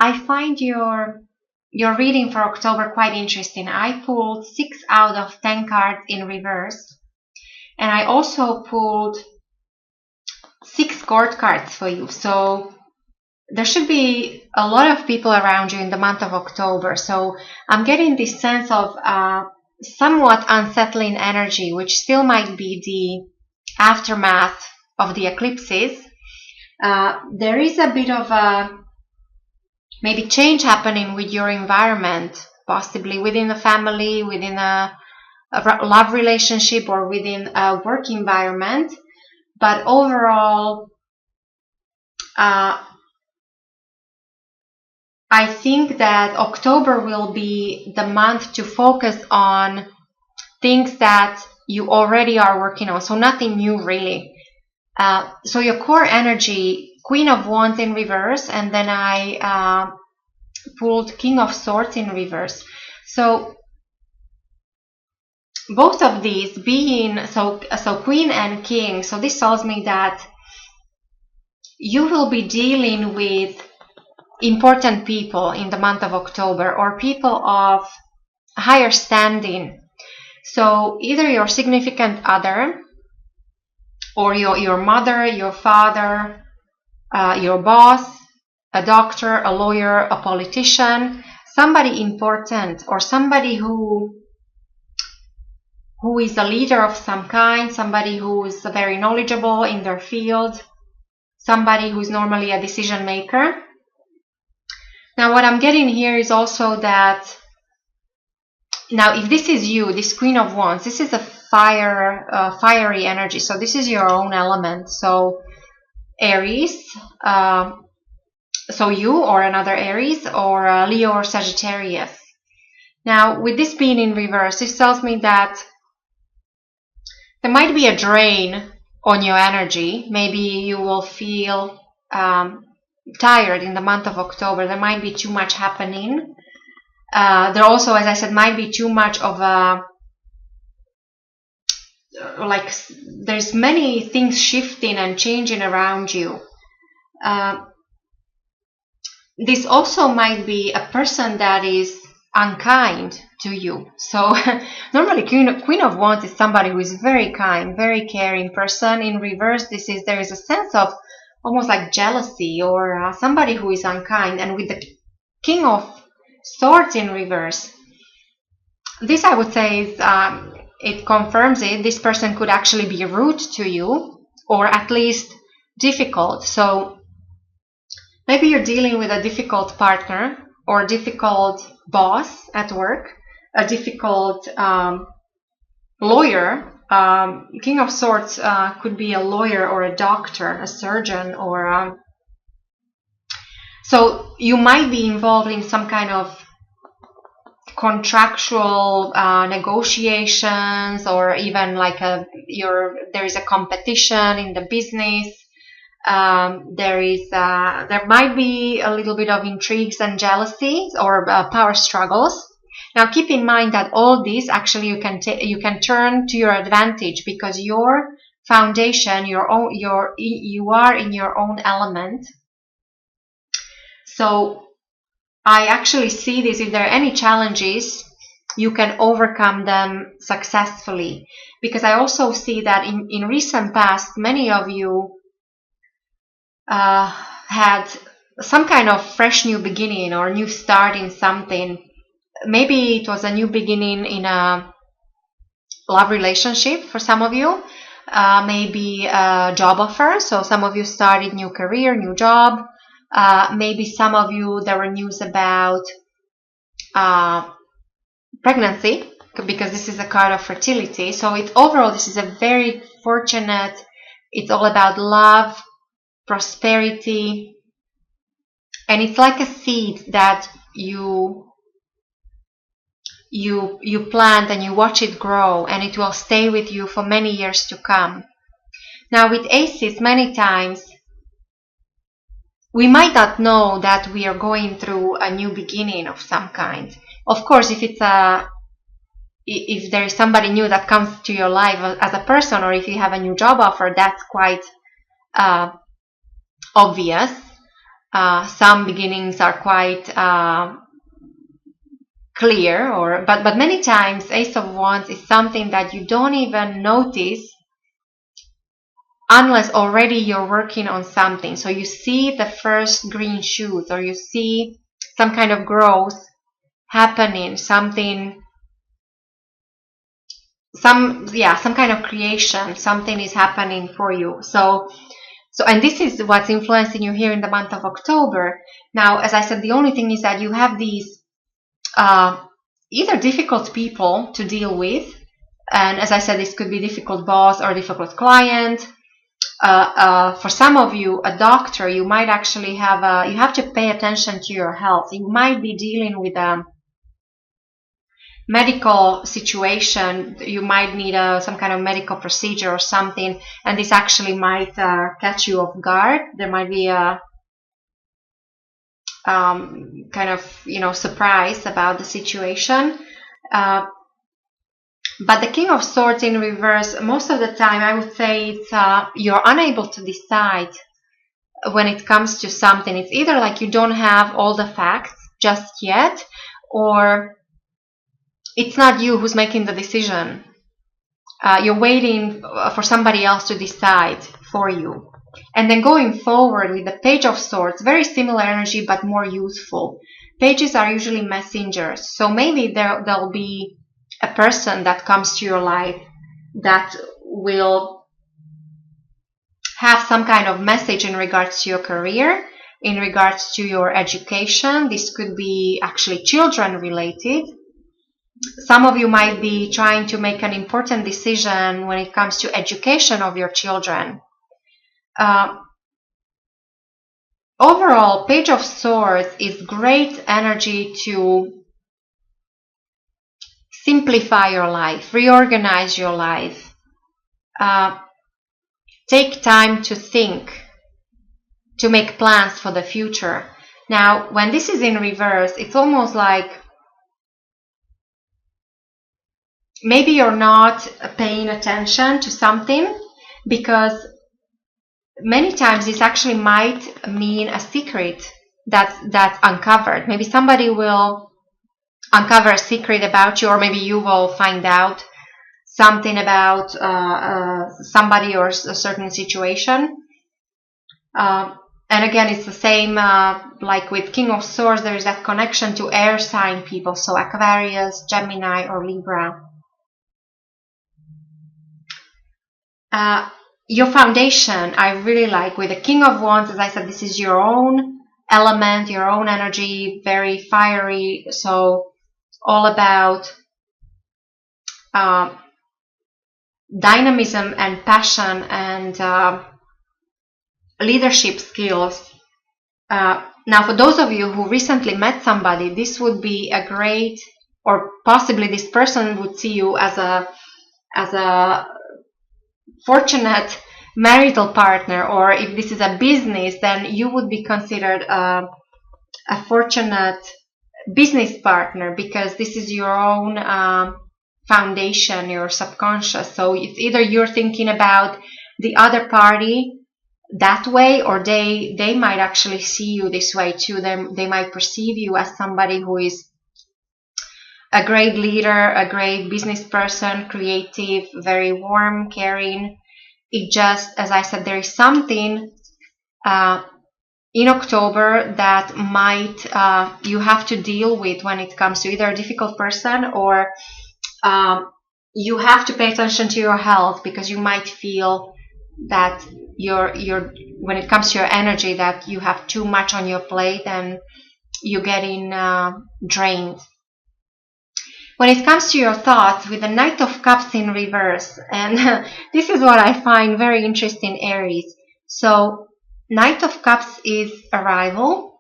I find your reading for October quite interesting. I pulled 6 out of 10 cards in reverse, and I also pulled 6 court cards for you. So there should be a lot of people around you in the month of October. So I'm getting this sense of somewhat unsettling energy, which still might be the aftermath of the eclipses. There is a bit of a maybe change happening with your environment, possibly within a family, within a love relationship, or within a work environment. But overall, I think that October will be the month to focus on things that you already are working on. So nothing new really. So your core energy, Queen of Wands in reverse, and then I pulled King of Swords in reverse. So both of these being, so Queen and King, so this tells me that you will be dealing with important people in the month of October, or people of higher standing. So either your significant other, or your mother, your father, your boss, a doctor, a lawyer, a politician, somebody important, or somebody who is a leader of some kind, somebody who is very knowledgeable in their field, somebody who is normally a decision maker. Now what I'm getting here is also that, now if this is you, this Queen of Wands, this is a fiery energy, so this is your own element. So Aries, so you or another Aries, or Leo or Sagittarius. Now with this being in reverse, this tells me that there might be a drain on your energy. Maybe you will feel tired in the month of October. There might be too much happening. There also, as I said, might be too much of a, like, there's many things shifting and changing around you. This also might be a person that is unkind to you. So normally Queen of Wands is somebody who is very kind, very caring person. In reverse, there is a sense of almost like jealousy, or somebody who is unkind. And with the King of Swords in reverse, this I would say is, it confirms it. This person could actually be rude to you, or at least difficult. So maybe you're dealing with a difficult partner, or a difficult boss at work, a difficult lawyer. King of Swords could be a lawyer, or a doctor, a surgeon, or so you might be involved in some kind of contractual negotiations, or even like there is a competition in the business. There might be a little bit of intrigues and jealousies, or power struggles. Now keep in mind that all this actually you can turn to your advantage, because your foundation, you are in your own element. So I actually see this, if there are any challenges, you can overcome them successfully. Because I also see that in recent past, many of you had some kind of fresh new beginning, or new start in something. Maybe it was a new beginning in a love relationship for some of you, maybe a job offer. So some of you started new career, new job. Maybe some of you, there were news about pregnancy, because this is a card of fertility. So overall, this is a very fortunate, it's all about love, prosperity, and it's like a seed that you plant and you watch it grow, and it will stay with you for many years to come. Now with aces, many times we might not know that we are going through a new beginning of some kind. Of course, if there is somebody new that comes to your life as a person, or if you have a new job offer, that's quite obvious. Some beginnings are quite clear, but many times Ace of Wands is something that you don't even notice unless already you're working on something. So you see the first green shoots, or you see some kind of growth happening, some kind of creation, something is happening for you. So and this is what's influencing you here in the month of October. Now, as I said, the only thing is that you have these either difficult people to deal with, and as I said, this could be difficult boss or difficult client. For some of you, a doctor, you might actually you have to pay attention to your health. You might be dealing with a medical situation. You might need some kind of medical procedure or something, and this actually might catch you off guard. There might be a kind of, surprise about the situation. But the King of Swords in reverse, most of the time, I would say it's you're unable to decide when it comes to something. It's either like you don't have all the facts just yet, or it's not you who's making the decision. You're waiting for somebody else to decide for you. And then going forward with the Page of Swords, very similar energy but more youthful. Pages are usually messengers, so maybe there'll be a person that comes to your life that will have some kind of message in regards to your career, in regards to your education. This could be actually children related. Some of you might be trying to make an important decision when it comes to education of your children. Overall, Page of Swords is great energy to simplify your life, reorganize your life, take time to think, to make plans for the future. Now, when this is in reverse, it's almost like maybe you're not paying attention to something, because many times this actually might mean a secret that's uncovered. Maybe somebody will uncover a secret about you, or maybe you will find out something about somebody or a certain situation. And again, it's the same like with King of Swords. There is that connection to air sign people, so Aquarius, Gemini, or Libra. Your foundation, I really like. With the King of Wands, as I said, this is your own element, your own energy, very fiery. So all about dynamism and passion and leadership skills. Now, for those of you who recently met somebody, this would be a great, or possibly this person would see you as a fortunate marital partner, or if this is a business, then you would be considered a fortunate business partner, because this is your own foundation, your subconscious. So it's either you're thinking about the other party that way, or they might actually see you this way too. They might perceive you as somebody who is a great leader, a great business person, creative, very warm, caring. It just, as I said, there is something in October that might you have to deal with when it comes to either a difficult person, or you have to pay attention to your health, because you might feel that when it comes to your energy, that you have too much on your plate and you're getting drained. When it comes to your thoughts, with the Knight of Cups in reverse, and this is what I find very interesting, Aries. So Knight of Cups is arrival,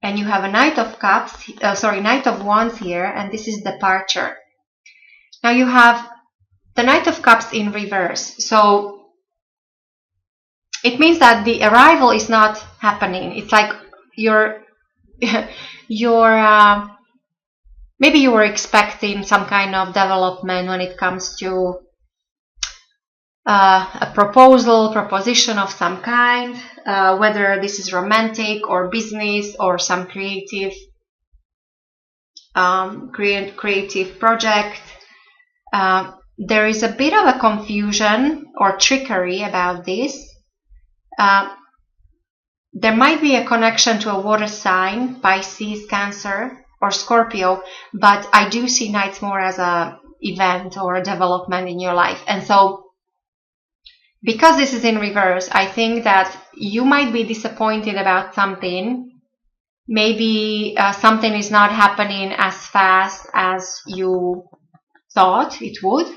and you have a Knight of Cups, Knight of Wands here, and this is departure. Now you have the Knight of Cups in reverse. So it means that the arrival is not happening. It's like maybe you were expecting some kind of development when it comes to a proposition of some kind, whether this is romantic or business or some creative project. There is a bit of a confusion or trickery about this. There might be a connection to a water sign, Pisces, Cancer, or Scorpio, but I do see nights more as a event or a development in your life. And so, because this is in reverse, I think that you might be disappointed about something. Maybe something is not happening as fast as you thought it would.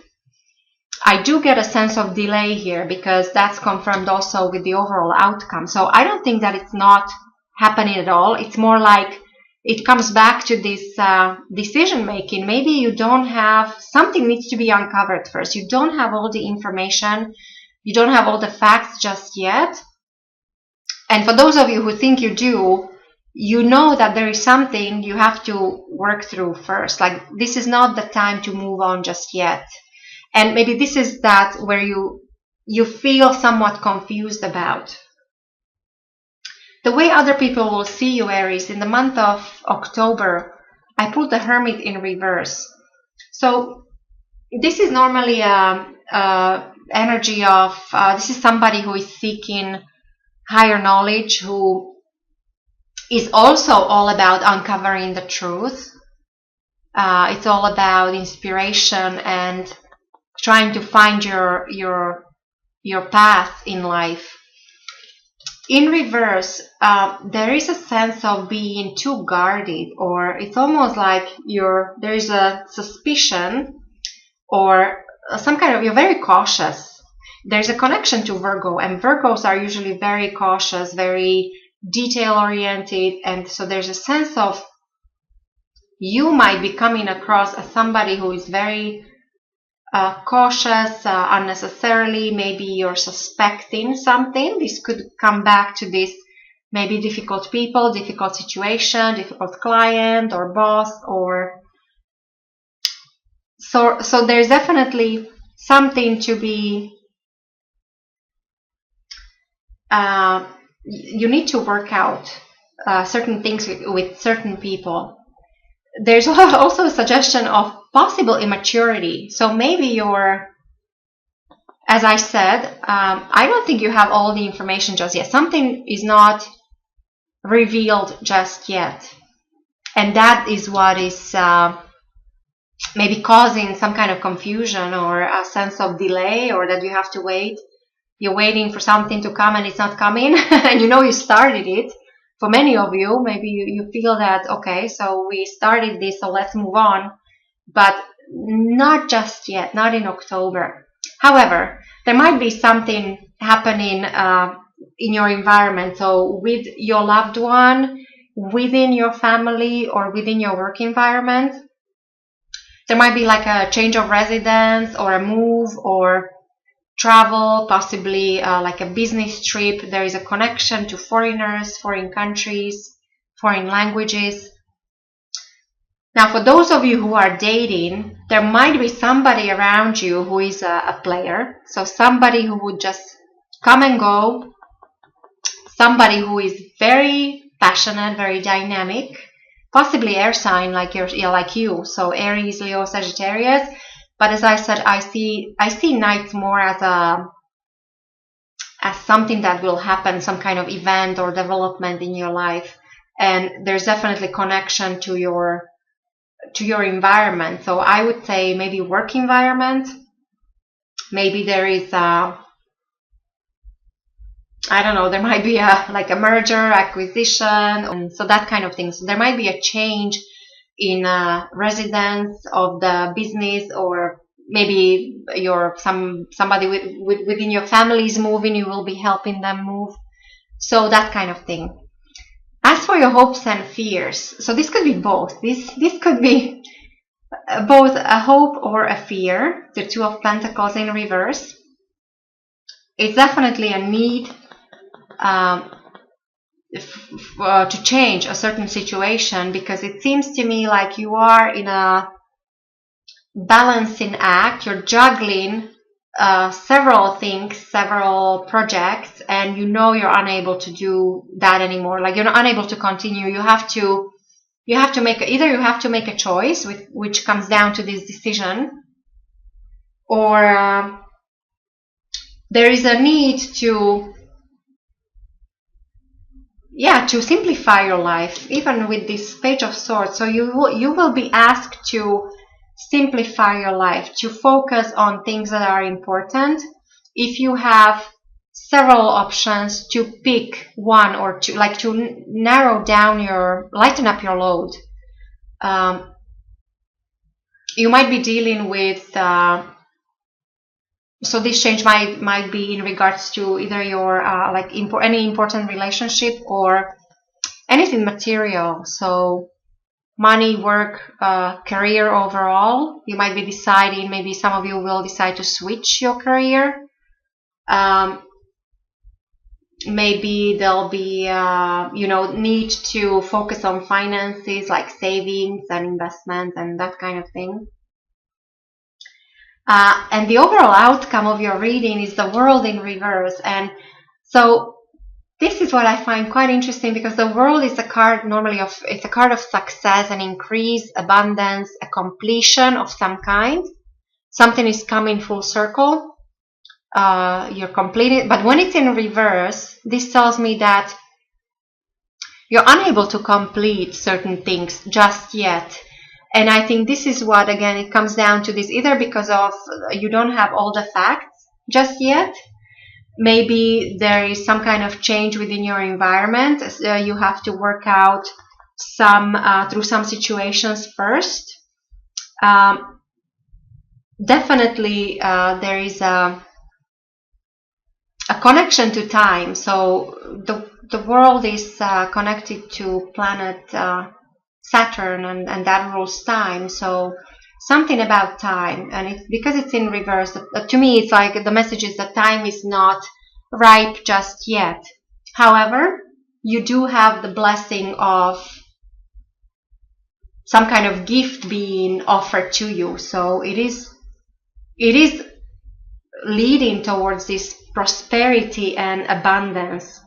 I do get a sense of delay here because that's confirmed also with the overall outcome. So I don't think that it's not happening at all. It's more like it comes back to this decision making. Maybe you don't have, something needs to be uncovered first. You don't have all the information. You don't have all the facts just yet. And for those of you who think you do, you know that there is something you have to work through first. Like, this is not the time to move on just yet. And maybe this is that where you feel somewhat confused about. The way other people will see you, Aries, in the month of October, I put the Hermit in reverse. So this is normally energy of, this is somebody who is seeking higher knowledge, who is also all about uncovering the truth. It's all about inspiration and trying to find your path in life. In reverse, there is a sense of being too guarded, or it's almost like there is a suspicion or some kind of, you're very cautious. There's a connection to Virgo, and Virgos are usually very cautious, very detail-oriented, and so there's a sense of you might be coming across as somebody who is very cautious unnecessarily. Maybe you're suspecting something. This could come back to this, maybe difficult people, difficult situation, difficult client or boss, or so there's definitely something to be you need to work out certain things with certain people. There's also a suggestion of possible immaturity. So maybe you're, as I said, I don't think you have all the information just yet. Something is not revealed just yet. And that is what is maybe causing some kind of confusion or a sense of delay, or that you have to wait. You're waiting for something to come and it's not coming, and you know you started it. For many of you, maybe you feel that, okay, so we started this, so let's move on. But not just yet, not in October. However, there might be something happening in your environment. So with your loved one, within your family, or within your work environment, there might be like a change of residence or a move or travel, possibly like a business trip. There is a connection to foreigners, foreign countries, foreign languages. Now, for those of you who are dating, there might be somebody around you who is a player. So somebody who would just come and go, somebody who is very passionate, very dynamic, possibly air sign like you. So Aries, Leo, Sagittarius. But as I said, I see nights more as something that will happen, some kind of event or development in your life, and there's definitely connection to your environment. So I would say maybe work environment. Maybe there is I don't know. There might be like a merger, acquisition, and so that kind of thing. So there might be a change in residence of the business, or maybe somebody within your family is moving, you will be helping them move. So that kind of thing. As for your hopes and fears, so this could be both. This could be both a hope or a fear. The Two of Pentacles in reverse. It's definitely a need to change a certain situation, because it seems to me like you are in a balancing act. You're juggling several things, several projects, and you know you're unable to do that anymore. Like, you're not unable to continue. You have to make, either you have to make a choice, which comes down to this decision, or there is a need to simplify your life, even with this Page of Swords. So you will be asked to simplify your life, to focus on things that are important. If you have several options, to pick one or two, like to narrow down lighten up your load. You might be dealing with, so this change might be in regards to either your any important relationship or anything material. So money, work, career overall. You might be deciding, maybe some of you will decide to switch your career. Maybe there'll be, need to focus on finances, like savings and investments and that kind of thing. And the overall outcome of your reading is the World in reverse. And so this is what I find quite interesting, because the World is a card it's a card of success, an increase, abundance, a completion of some kind. Something is coming full circle. You're completing. But when it's in reverse, this tells me that you're unable to complete certain things just yet. And I think this is what, again, it comes down to this, either because of you don't have all the facts just yet. Maybe there is some kind of change within your environment. You have to work out through some situations first. Definitely, there is a connection to time. So the world is connected to planet Saturn, and that rules time. So something about time, and because it's in reverse, to me it's like the message is that time is not ripe just yet. However, you do have the blessing of some kind of gift being offered to you. So it is leading towards this prosperity and abundance.